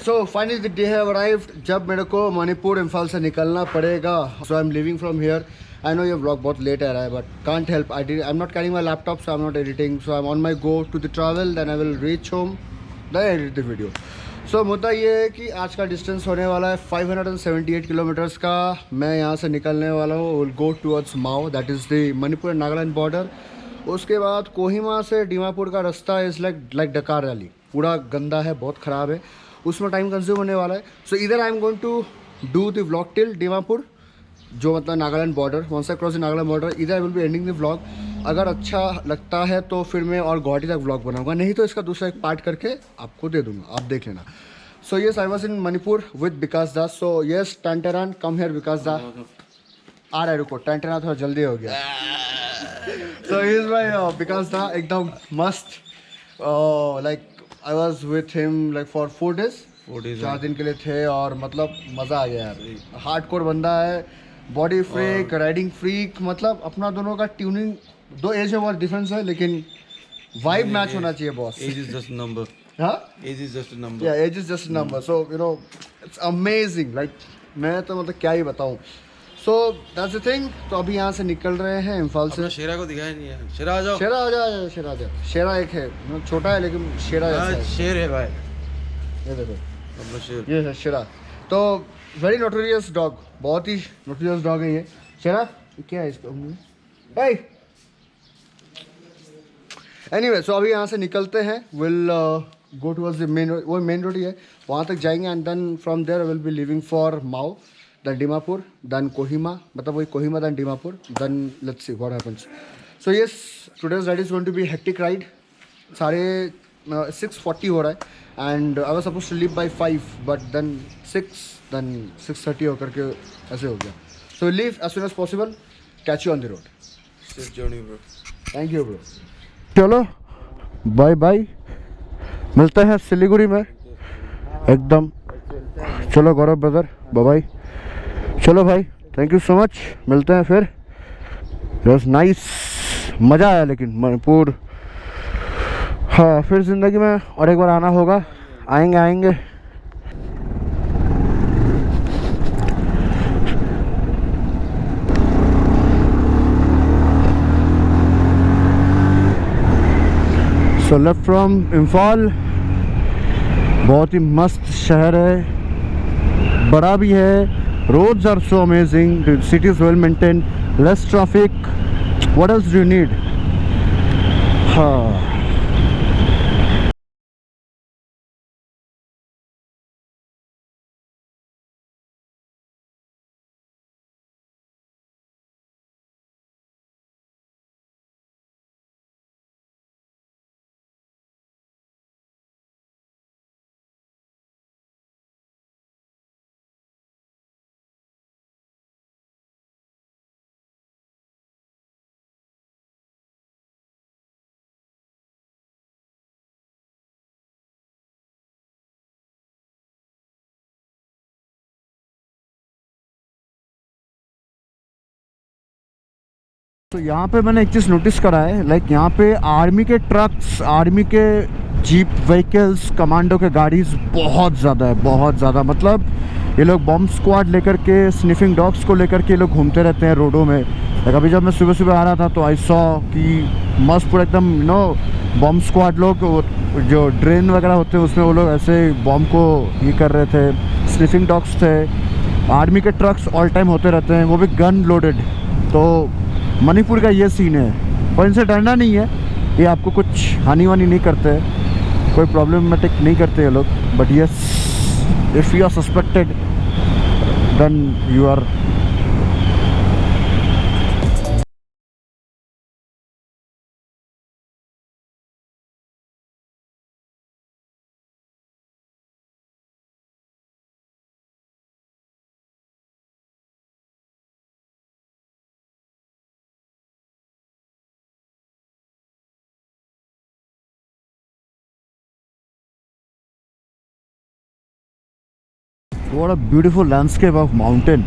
so finally the day have arrived. जब मेरे को मणिपुर इम्फाल से निकलना पड़ेगा. So I'm leaving from here. I know your vlog बहुत late आ रहा है, but can't help. I'm not carrying my laptop, so I'm not editing. So I'm on my go to the travel. Then I will reach home. Then edit the video. So मुद्दा ये है कि आज का distance होने वाला है 578 kilometres का. मैं यहाँ से निकलने वाला हूँ. Will go towards Mao. That is the Manipur and Nagaland border. उसके बाद कोहिमा से दीमापुर का रास्ता इज़ लाइक डकार रैली. पूरा गंदा है, बहुत ख़राब है, उसमें टाइम कंज्यूम होने वाला है. सो इधर I am going to do the vlog till Dimapur, जो मतलब Nagaland border. Once I cross the Nagaland border, इधर I will be ending the vlog. अगर अच्छा लगता है तो फिर मैं और गुवाहाटी तक व्लॉग बनाऊंगा, नहीं तो इसका दूसरा एक पार्ट करके आपको दे दूंगा, आप देख लेना. So yes, I was in Manipur with Vikas da. So yes, टैंटरान come here विकास दा. आ रहा है, रुको, टैंटरान थोड़ा जल्दी हो गया. सो ही इज माई विकास दा, एकदम मस्त. Like I was with him like for 4 days. 4 दिन के लिए थे और मतलब मज़ा आ गया यार. हार्डकोर बंदा है, बॉडी फ्रीक, राइडिंग फ्रीक, मतलब अपना दोनों का ट्यूनिंग. 2 एज में बहुत डिफरेंस है, लेकिन वाइब मैच होना चाहिए boss. Age is just number. हाँ, एज इज जस्ट नंबर. या age is just number. So you know it's amazing. Like मैं तो मतलब क्या ही बताऊँ. So that's the thing. तो अभी यहाँ से निकल रहे हैं इम्फाल से. शेरा को दिखाया नहीं है. शेरा आ जाओ. शेरा आ जाओ, शेरा आ जाओ. शेरा एक है, छोटा है लेकिन शेरा जैसा है. शेर है भाई, ये देखो, अपना शेर. ये है शेरा. तो वेरी नोटोरियस डॉग, बहुत ही नोटोरियस डॉग है ये शेरा. क्या है इसको? एनीवे, सो अभी यहाँ से निकलते हैं. Will go towards the main road. वो मेन रोड ही है, वहाँ तक जाएंगे. And then from there will be leaving for Mao, then Dimapur, then Kohima, मतलब वही Kohima, then Dimapur, then let's see what happens. So yes, today's ride is going to be a hectic ride. साढ़े 6:40 हो रहा है, and I was supposed to leave by 5, but then 6, then 6:30 होकर के ऐसे हो गया. So we'll leave as soon as possible. Catch you on the road. Safe journey bro. Thank you bro. चलो बाय बाय, मिलते हैं सिलीगुड़ी में एकदम. चलो गौरव ब्रदर, बाय बाय. चलो भाई, थैंक यू सो मच, मिलते हैं फिर. इट वॉज नाइस, मज़ा आया लेकिन मणिपुर. हाँ, फिर ज़िंदगी में और एक बार आना होगा. आएंगे. So left from Imphal. बहुत ही मस्त शहर है, बड़ा भी है. Roads are so amazing. The city is well maintained. Less traffic. What else do you need? तो यहाँ पे मैंने एक चीज़ नोटिस करा है. लाइक यहाँ पे आर्मी के ट्रक्स, आर्मी के जीप व्हीकल्स, कमांडो के गाड़ीज़ बहुत ज़्यादा है, बहुत ज़्यादा. मतलब ये लोग बॉम्ब स्क्वाड लेकर के, स्निफिंग डॉग्स को लेकर के लोग घूमते रहते हैं रोडों में. लाइक अभी जब मैं सुबह सुबह आ रहा था तो आई सॉ कि मस्त पूरा एकदम बॉम्ब स्क्वाड लोग, जो ड्रेन वगैरह होते हैं उसमें वो लोग ऐसे बॉम्ब को ये कर रहे थे. स्निफिंग डॉग्स थे. आर्मी के ट्रक्स ऑल टाइम होते रहते हैं, वो भी गन लोडेड. तो मणिपुर का ये सीन है. पर इनसे डरना नहीं है, ये आपको कुछ हानि वानी नहीं करते, कोई प्रॉब्लमेटिक नहीं करते ये लोग. But yes, if you are suspected then you are. What a beautiful landscape of mountain.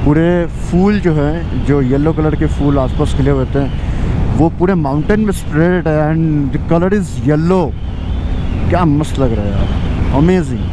पूरे फूल जो हैं, जो येलो कलर के फूल आसपास खिले हुए हैं, वो पूरे माउंटेन में स्प्रेड है. And the colour is yellow. क्या मस्त लग रहा है यार, अमेजिंग.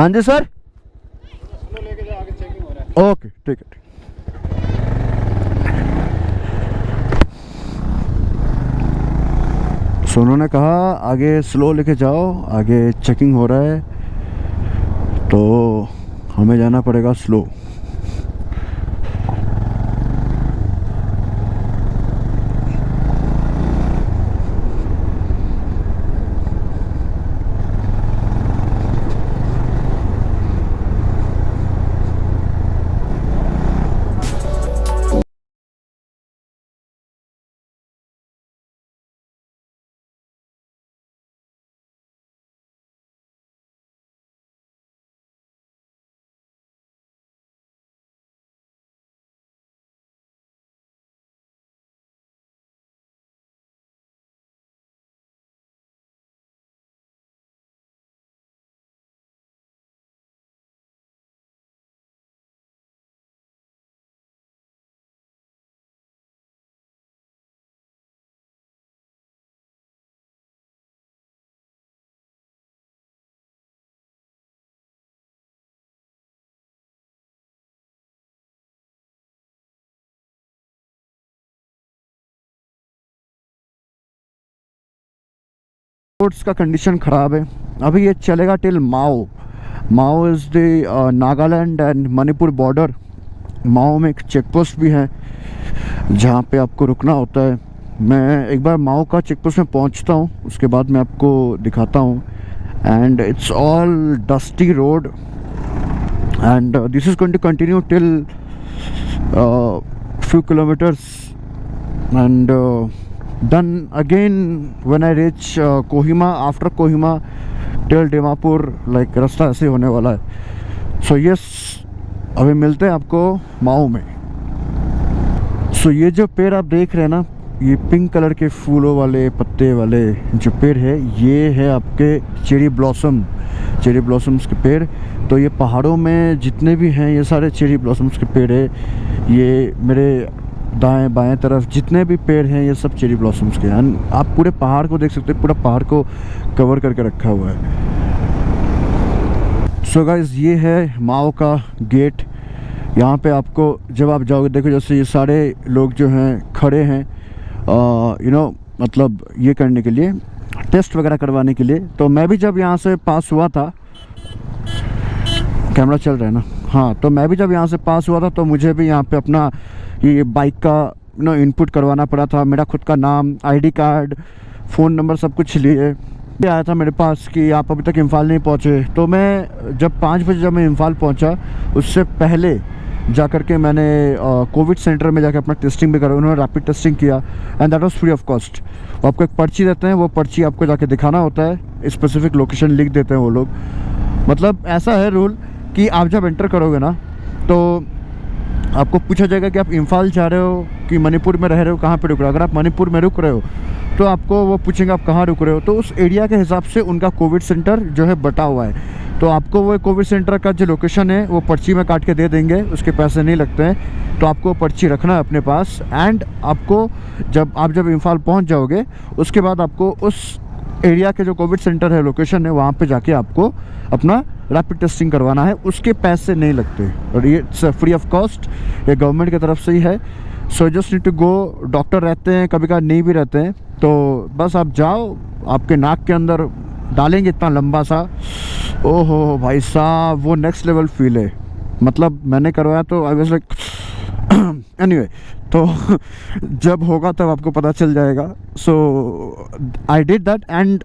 हाँ जी सर, ओके ठीक है। सो उन्होंने कहा आगे स्लो लेके जाओ, आगे चेकिंग हो रहा है, तो हमें जाना पड़ेगा स्लो। रोड्स का कंडीशन ख़राब है। अभी ये चलेगा till Mao. Mao is the Nagaland and Manipur border. Mao में एक चेक पोस्ट भी है जहाँ पे आपको रुकना होता है। मैं एक बार माओ का चेक पोस्ट में पहुँचता हूँ, उसके बाद मैं आपको दिखाता हूँ। And it's all dusty road and this is going to continue till few kilometers and then again when I reach Kohima, after Kohima till Dimapur, like रास्ता ऐसे होने वाला है। सो यस, अभी मिलते हैं आपको माओ में। सो ये जो पेड़ आप देख रहे हैं ना, ये पिंक कलर के फूलों वाले पत्ते वाले जो पेड़ है, ये है आपके चेरी ब्लॉसम्स के पेड़। तो ये पहाड़ों में जितने भी हैं ये सारे चेरी ब्लॉसम्स के पेड़ है। ये मेरे दाएं बाएं तरफ जितने भी पेड़ हैं ये सब चेरी ब्लॉसम्स के हैं। आप पूरे पहाड़ को देख सकते हैं, पूरा पहाड़ को कवर करके रखा हुआ है। सो गाइस, ये है माओ का गेट। यहाँ पे आपको जब आप जाओगे, देखो जैसे ये सारे लोग जो हैं खड़े हैं मतलब ये करने के लिए, टेस्ट वगैरह करवाने के लिए। तो मैं भी जब यहाँ से पास हुआ था, कैमरा चल रहा है ना, हाँ, तो मैं भी जब यहाँ से पास हुआ था तो मुझे भी यहाँ पे अपना ये बाइक का इनपुट करवाना पड़ा था। मेरा खुद का नाम, आईडी कार्ड, फ़ोन नंबर सब कुछ लिए आया था मेरे पास कि आप अभी तक इम्फाल नहीं पहुँचे। तो मैं जब 5 बजे जब मैं इम्फाल पहुँचा, उससे पहले जा कर के मैंने कोविड सेंटर में जाकर अपना टेस्टिंग भी करा। उन्होंने रैपिड टेस्टिंग किया and that was free of cost. वो आपको एक पर्ची देते हैं, वो पर्ची आपको जाके दिखाना होता है, स्पेसिफिक लोकेशन लिख देते हैं वो लोग। मतलब ऐसा है रूल कि आप जब एंटर करोगे ना, तो आपको पूछा जाएगा कि आप इम्फाल जा रहे हो कि मणिपुर में रह रहे हो, कहाँ पे रुक रहे हो। अगर आप मणिपुर में रुक रहे हो तो आपको वो पूछेंगे आप कहाँ रुक रहे हो। तो उस एरिया के हिसाब से उनका कोविड सेंटर जो है बटा हुआ है। तो आपको वो कोविड सेंटर का जो लोकेशन है वो पर्ची में काट के दे देंगे, उसके पैसे नहीं लगते हैं। तो आपको पर्ची रखना है अपने पास। एंड आपको जब इम्फाल पहुँच जाओगे, उसके बाद आपको उस एरिया के जो कोविड सेंटर है, लोकेशन है, वहाँ पे जाके आपको अपना रैपिड टेस्टिंग करवाना है। उसके पैसे नहीं लगते और ये फ्री ऑफ कॉस्ट, ये गवर्नमेंट की तरफ से ही है। So just need to go. Doctor रहते हैं, कभी कभार नहीं भी रहते हैं, तो बस आप जाओ, आपके नाक के अंदर डालेंगे इतना लंबा सा, ओहो भाई साहब, वो नेक्स्ट लेवल फील है। मतलब मैंने करवाया तो आई वाज लाइक एनीवे, तो जब होगा तब आपको पता चल जाएगा। सो आई डिड दैट एंड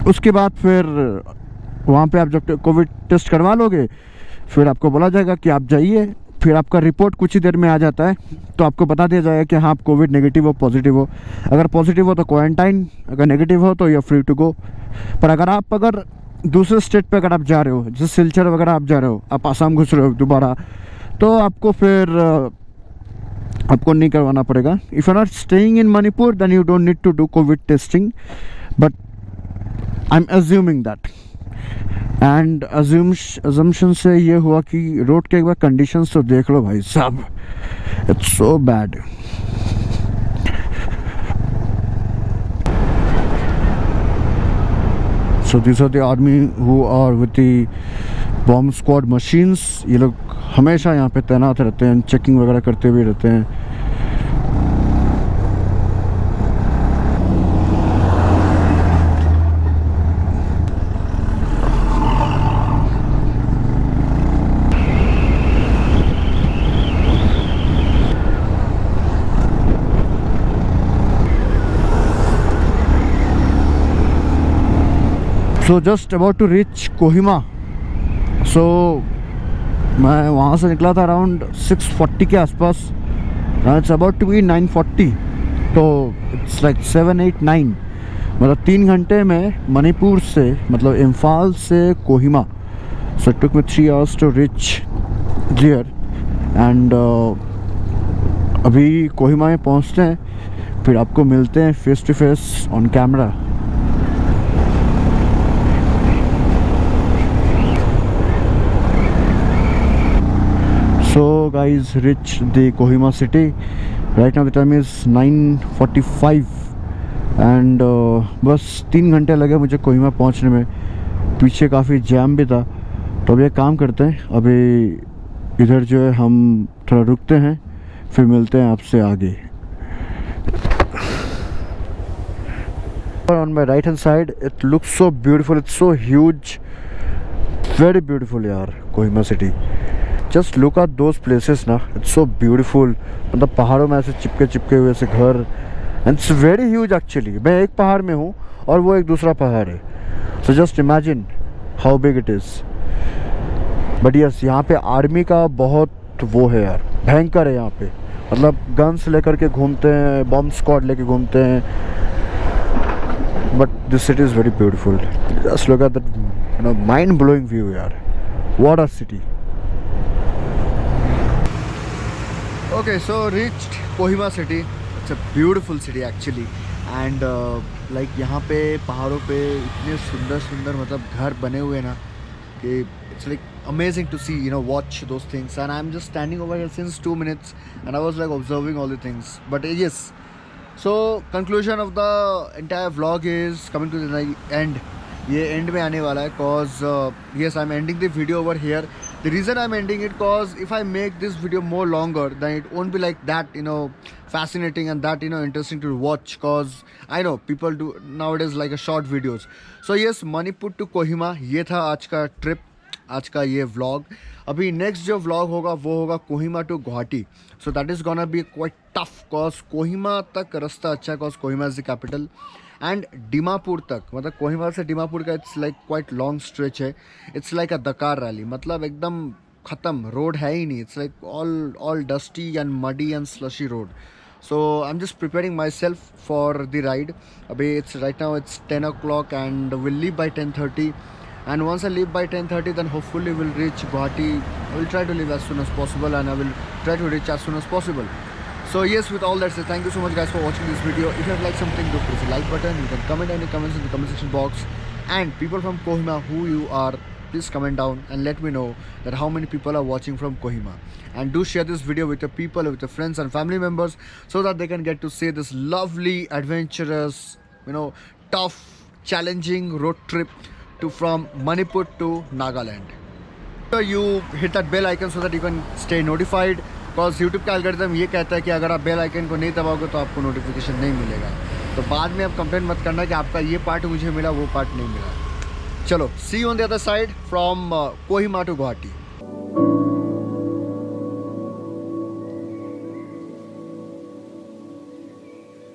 उसके बाद फिर वहाँ पे आप जब कोविड टेस्ट करवा लोगे, फिर आपको बोला जाएगा कि आप जाइए। फिर आपका रिपोर्ट कुछ ही देर में आ जाता है, तो आपको बता दिया जाएगा कि हाँ आप कोविड नेगेटिव हो, पॉजिटिव हो। अगर पॉजिटिव हो तो क्वारंटाइन, अगर नेगेटिव हो तो you are free to go. पर अगर दूसरे स्टेट पे अगर आप जा रहे हो, जैसे सिलचर वगैरह आप जा रहे हो, आप आसाम घुस रहे हो दोबारा, तो आपको फिर आपको नहीं करवाना पड़ेगा। If you are not staying in Manipur then you don't need to do COVID testing, but I am assuming that. And assumption से ये हुआ कि रोड के एक बार कंडीशंस तो देख लो भाई साहब, it's so bad. So these are the army who are with the bomb squad machines. ये लोग हमेशा यहाँ पे तैनात रहते हैं, चेकिंग वगैरह करते हुए रहते हैं. So just about to reach Kohima. So मैं वहाँ से निकला था अराउंड 6:40 के आसपास. It's about to be 9:40. तो इट्स लाइक 7, 8, 9 मतलब 3 घंटे में मणिपुर से मतलब इम्फाल से Kohima. So it took me 3 hours to reach there. And अभी कोहिमा में पहुँचते हैं, फिर आपको मिलते हैं face to face on camera. So guys, reached the Kohima city. Right now the time is 9:45 and बस 3 घंटे लगे मुझे कोहिमा पहुंचने में. पीछे काफ़ी जैम भी था. तो अब ये काम करते हैं, अभी इधर जो है हम थोड़ा रुकते हैं, फिर मिलते हैं आपसे आगे. On my right hand side it looks so beautiful. It's so huge, very beautiful यार Kohima city. Just look at those places ना, it's so beautiful. मतलब पहाड़ों में ऐसे चिपके हुए ऐसे घर, and it's very huge actually. मैं एक पहाड़ में हूँ और वो एक दूसरा पहाड़ है. So just imagine how big it is. But yes, यहाँ पे आर्मी का बहुत वो है यार, भयंकर है यहाँ पे. मतलब गन्स लेकर के घूमते हैं, बॉम्ब स्क्वाड लेके घूमते हैं. But this city is very beautiful. Just look at that, you know, mind-blowing view यार. What a city. Okay, so reached Kohima city. It's a beautiful city actually. And like यहाँ पे पहाड़ों पे इतने सुंदर मतलब घर बने हुए ना कि it's like amazing to see, you know, watch those things. And I'm just standing over here since 2 minutes and I was like observing all the things. But yes, so conclusion of the entire vlog is coming to the end. ये end में आने वाला है cause yes, I'm ending the video over here. The reason I'm ending it cause if I make this video more longer then it won't be like that, you know, fascinating and that, you know, interesting to watch cause I know people do nowadays like a short videos. So yes, Manipur to Kohima ये था आज का trip, आज का ये vlog. अभी next जो vlog होगा वो होगा Kohima to Guwahati. So that is gonna be quite tough cause Kohima तक रास्ता अच्छा है cause Kohima is the capital. And Dimapur तक मतलब कोहिमा से डिमापुर का it's like quite long stretch है. It's like a Dakar rally, मतलब एकदम ख़त्म रोड है ही नहीं. It's like all dusty and muddy and slushy road. So I'm just preparing myself for the ride. Abhi it's right now it's 10 o'clock and we'll leave by 10:30. And once I leave by 10:30 then hopefully we'll reach Guwahati. I will try to leave as soon as possible and I will try to reach as soon as possible. So yes, with all that said, thank you so much guys for watching this video. If you have liked something, do press the like button. You can comment any comments in the comment section box. And people from Kohima, who you are, please comment down and let me know that how many people are watching from Kohima. And do share this video with your people, with your friends and family members so that they can get to see this lovely, adventurous, you know, tough, challenging road trip to from Manipur to Nagaland. So you hit that bell icon so that you can stay notified because YouTube का algorithm ये कहता है कि अगर आप bell icon को नहीं दबाओगे तो आपको नोटिफिकेशन नहीं मिलेगा. तो बाद में आप कंप्लेन मत करना कि आपका ये पार्ट मुझे मिला वो पार्ट नहीं मिला. चलो, see you on the other side from Kohima to Guwahati.